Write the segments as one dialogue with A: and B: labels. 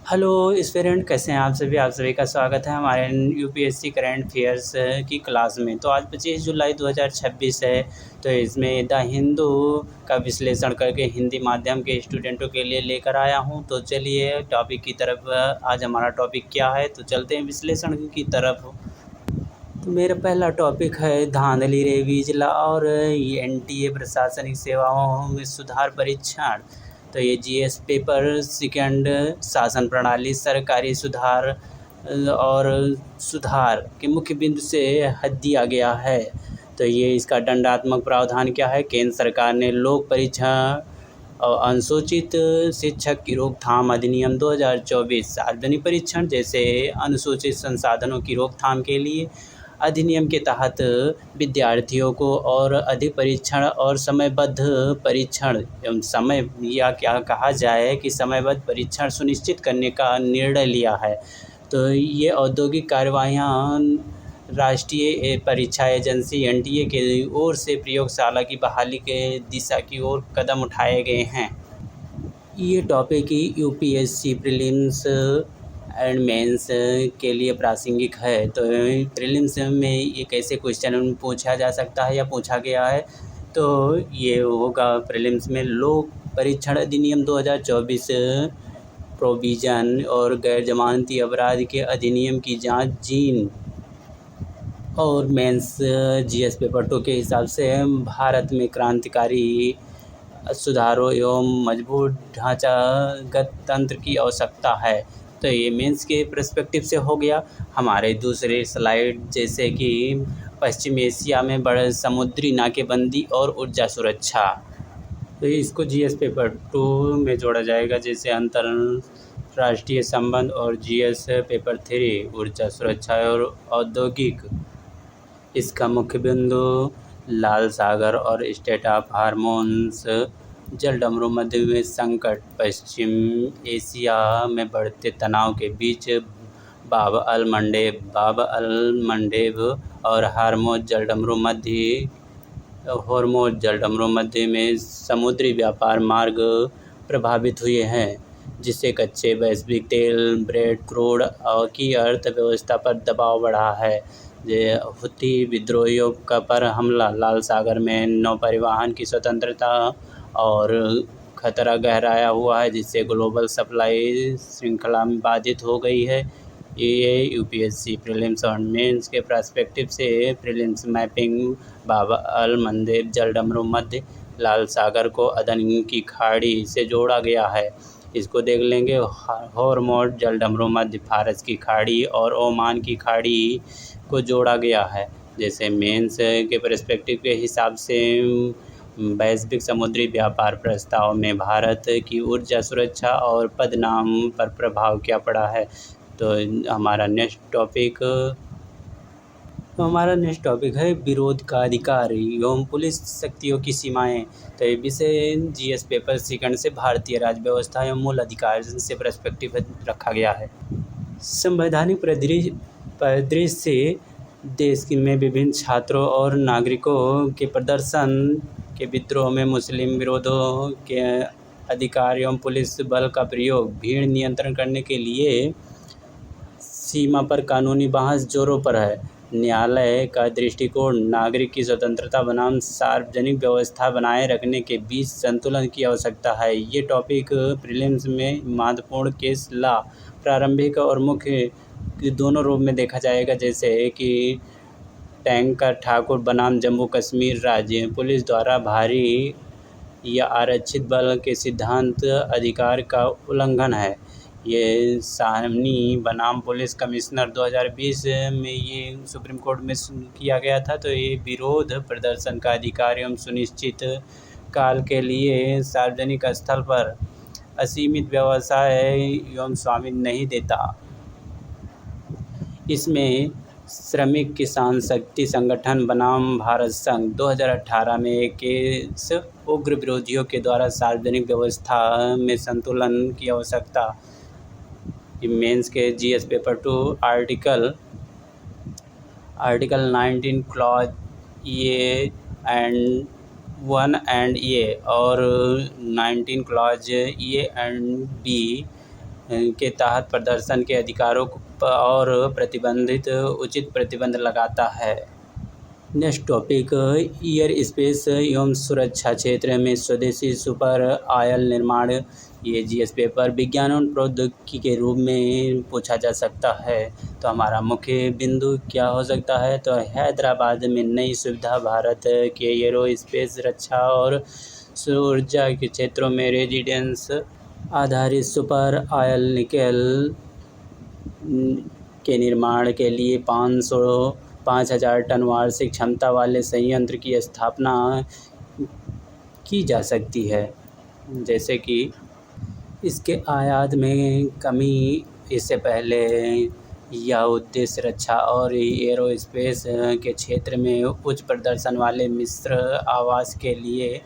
A: Hello student, कैसे हैं आप सभी का स्वागत है हमारे यूपीएससी करंट अफेयर्स की क्लास में। तो आज 25 जुलाई 2026 है। तो इसमें द हिंदू का विश्लेषण करके हिंदी माध्यम के स्टूडेंटों के लिए लेकर आया हूं। तो चलिए टॉपिक की तरफ। आज हमारा टॉपिक क्या है, तो चलते हैं विश्लेषण की तरफ। तो मेरा पहला टॉपिक है धांधली रेवीजला और एनटीए प्रशासनिक सेवाओं में सुधार परीक्षण। तो ये जीएस पेपर सेकंड शासन प्रणाली सरकारी सुधार और सुधार के मुख्य बिंदु से हट दिया गया है। तो ये इसका दंडात्मक प्रावधान क्या है। केंद्र सरकार ने लोक परीक्षण और अनुसूचित शिक्षक की रोकथाम अधिनियम 2024 सार्वजनिक परीक्षण जैसे अनुसूचित संसाधनों की रोकथाम के लिए अधिनियम के तहत विद्यार्थियों को और अधिक परीक्षण और समयबद्ध परीक्षण एवं समय या क्या कहा जाए कि समयबद्ध परीक्षण सुनिश्चित करने का निर्णय लिया है। तो ये औद्योगिक कार्यवाहियाँ राष्ट्रीय परीक्षा एजेंसी एनटीए के ओर से प्रयोगशाला की बहाली के दिशा की ओर कदम उठाए गए हैं। ये topic UPSC prelims and mains के लिए प्रासंगिक है। तो प्रीलिम्स में ये कैसे क्वेश्चन पूछा जा सकता है या पूछा गया है। तो ये होगा प्रीलिम्स में लोक परीक्षण अधिनियम 2024 प्रोविज़न और गैर जमानती अपराध के अधिनियम की जांच जीन और मेंस जीएस पेपर 2 के हिसाब से भारत में क्रांतिकारी सुधारों एवं मजबूत ढांचागत तंत्र की आवश्यकता है। तो ये मेंस के पर्सपेक्टिव से हो गया। हमारे दूसरे स्लाइड जैसे कि पश्चिम एशिया में बड़े समुद्री नाकेबंदी और ऊर्जा सुरक्षा, तो इसको जीएस पेपर 2 में जोड़ा जाएगा जैसे अंतर्राष्ट्रीय संबंध, और जीएस पेपर 3 ऊर्जा सुरक्षा और औद्योगिक। इसका मुख्य बिंदु लाल सागर और स्टेट ऑफ हार्मोन्स, जलडमरू मध्य में संकट, पश्चिम एशिया में बढ़ते तनाव के बीच बाब अल मंडेब और हार्मोज जलडमरू मध्य में समुद्री व्यापार मार्ग प्रभावित हुए हैं, जिससे कच्चे वैश्विक तेल, ब्रेड, क्रूड की अर्थव्यवस्था पर दबाव बढ़ा है। हुती विद्रोहियों का पर हमला, लाल सागर में नौ परिवहन की स्वतंत्रता और खतरा गहराया हुआ है, जिससे ग्लोबल सप्लाई श्रृंखला में बाधित हो गई है। ये यूपीएससी प्रीलिम्स और मेंस के पर्सपेक्टिव से प्रीलिम्स मैपिंग बाब अल मंदेब जलडमरू मध्य लाल सागर को अदन की खाड़ी से जोड़ा गया है। इसको देख लेंगे। हॉर्मोज जलडमरू मध्य फारस की खाड़ी और ओमान की खाड़ी को जोड़ा गया है। जैसे मेंस के पर्सपेक्टिव के हिसाब से वैश्विक समुद्री व्यापार प्रस्ताव में भारत की ऊर्जा सुरक्षा और पदनाम पर प्रभाव क्या पड़ा है। तो हमारा नेक्स्ट टॉपिक है विरोध का अधिकार एवं पुलिस शक्तियों की सीमाएं। तो ये विषय जीएस पेपर सेकंड से भारतीय राज्य व्यवस्था एवं मूल अधिकार से पर्सपेक्टिव रखा गया है। संवैधानिक परिदृश्य से देश में विभिन्न छात्रों और नागरिकों के प्रदर्शन के विद्रोह में मुस्लिम विरोधों के अधिकार एवं पुलिस बल का प्रयोग, भीड़ नियंत्रण करने के लिए सीमा पर कानूनी बहस जोरों पर है। न्यायालय का दृष्टिकोण नागरिक की स्वतंत्रता बनाम सार्वजनिक व्यवस्था बनाए रखने के बीच संतुलन की आवश्यकता है। ये टॉपिक प्रीलिम्स में महत्वपूर्ण केस लॉ प्रारंभिक और मुख्य दोनों रूप में देखा जाएगा, जैसे कि टैंकर ठाकुर बनाम जम्मू कश्मीर राज्य, पुलिस द्वारा भारी या आरक्षित बल के सिद्धांत अधिकार का उल्लंघन है। ये साहनी बनाम पुलिस कमिश्नर 2020 में ये सुप्रीम कोर्ट में किया गया था। तो ये विरोध प्रदर्शन का अधिकार एवं सुनिश्चित काल के लिए सार्वजनिक स्थल पर असीमित व्यवसाय एवं स्वामित्व नहीं देता। इसमें श्रमिक किसान शक्ति संगठन बनाम भारत संघ 2018 में एक केस उग्र विरोधियों के द्वारा सार्वजनिक व्यवस्था में संतुलन की आवश्यकता। मेंस के GS paper 2 article 19 clause A and 1 and A और 19 क्लॉज ए एंड बी के तहत प्रदर्शन के अधिकारों और प्रतिबंधित उचित प्रतिबंध लगाता है। नेक्स्ट टॉपिक, एयर स्पेस एवं सुरक्षा क्षेत्र में स्वदेशी सुपर आयल निर्माण। ये जीएस पेपर विज्ञान और प्रौद्योगिकी के रूप में पूछा जा सकता है। तो हमारा मुख्य बिंदु क्या हो सकता है? तो हैदराबाद में नई सुविधा भारत के एरोस्पेस रक्षा और ऊर्जा के क्षेत्रों में रेजिडेंस आधारित सुपर आयल निकेल के निर्माण के लिए 5,000 टन वार्षिक क्षमता वाले संयंत्र की स्थापना की जा सकती है। जैसे कि इसके आयात में कमी, इससे पहले यह उद्देश्य रक्षा और एरोस्पेस के क्षेत्र में उच्च प्रदर्शन वाले मिश्र आवास के लिए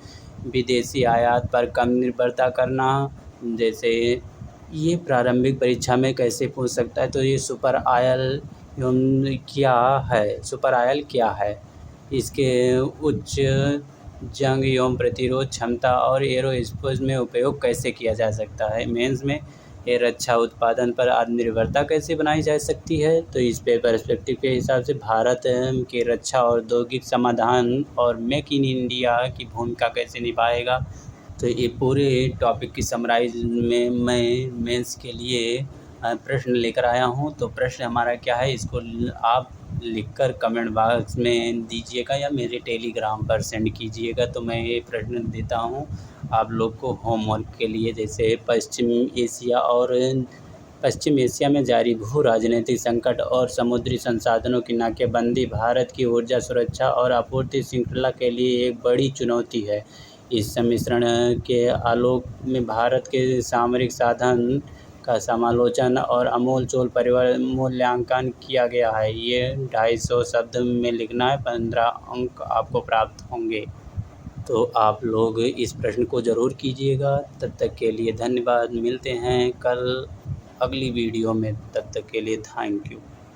A: विदेशी आयात पर कम निर्भरता करना। जैसे ये प्रारंभिक परीक्षा में कैसे पूछ सकता है? तो ये सुपर आयल क्या है? सुपर आयल क्या है? इसके उच्च जंग एवं प्रतिरोध क्षमता और एरोस्पेस में उपयोग कैसे किया जा सकता है? मेंस में ये रक्षा उत्पादन पर आत्मनिर्भरता कैसे बनाई जा सकती है? तो इस पे पर्सपेक्टिव के हिसाब से भारत के रक्षा औद्योगिक समाधान और मेक इन इंडिया की भूमिका कैसे निभाएगा? तो ये पूरे टॉपिक की समराइज में मैं मेंस के लिए प्रश्न लेकर आया हूँ। तो प्रश्न हमारा क्या है, इसको आप लिखकर कमेंट बॉक्स में दीजिएगा या मेरे टेलीग्राम पर सेंड कीजिएगा। तो मैं ये प्रश्न देता हूँ आप लोग को होमवर्क के लिए। जैसे पश्चिम एशिया में जारी भू राजनीतिक संकट और समुद्री संसाधनों की नाकेबंदी भारत की ऊर्जा सुरक्षा और आपूर्ति श्रृंखला के लिए एक बड़ी चुनौती है। इस सम्मिश्रण के आलोक में भारत के सामरिक साधन का समालोचन और आमूल-चूल मूल्यांकन किया गया है। ये 250 शब्द में लिखना है, 15 अंक आपको प्राप्त होंगे। तो आप लोग इस प्रश्न को ज़रूर कीजिएगा। तब तक के लिए धन्यवाद। मिलते हैं कल अगली वीडियो में। तब तक के लिए थैंक यू।